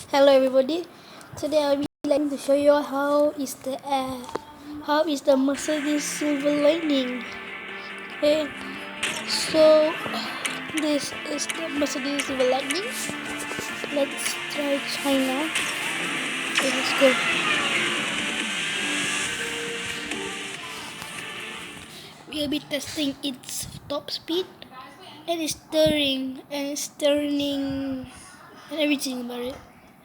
Hello everybody. Today I'll be to show you how is the Mercedes silver lining. Okay, so this is the Mercedes silver lining. Let's try China. Okay, let's go. We'll be testing its top speed and its steering and its turning and everything about it.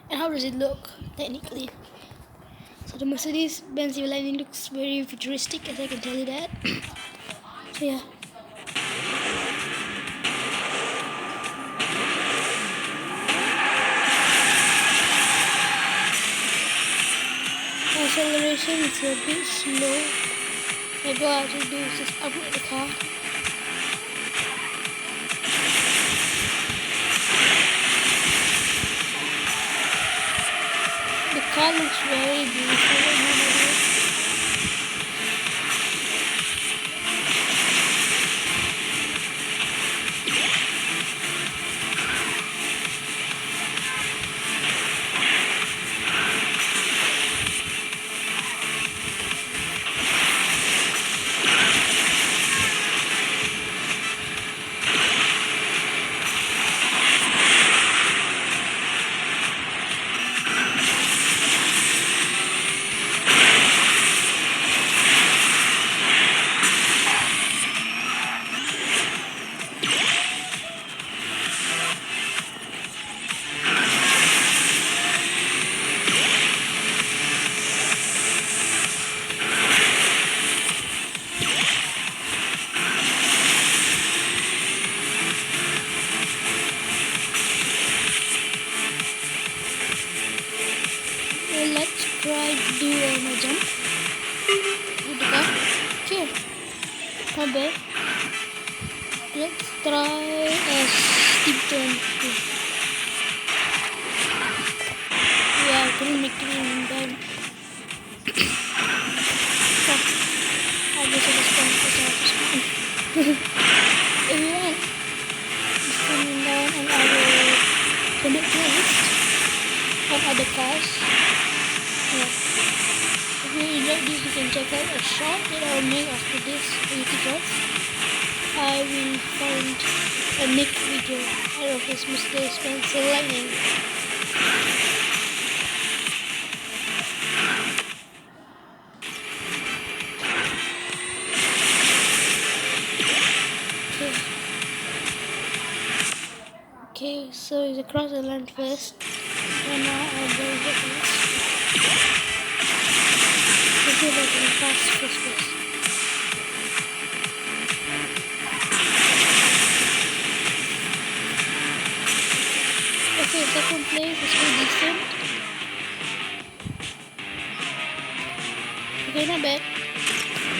And how does it look technically? So the Mercedes Benz lining looks very futuristic, as I can tell you that. So yeah. Acceleration is a bit slow. Maybe what I have to do is just upgrade the car. The car looks very beautiful. Let's try to do a jump with the car. Okay, not bad. Let's try a steep turn. Yeah, I couldn't make it in time. I guess I just went because I have to spawn. Alright, it's coming down and I will connect to a list of other cars. Yeah. If you enjoyed this, you can check out a short that I will make after this YouTube shorts. I will find a next video out of this Mercedes Benz lightning. Okay, so it's across the line first, and now I'll go with this. Let's see if I can pass first. Okay, second place is pretty decent. Okay, not bad.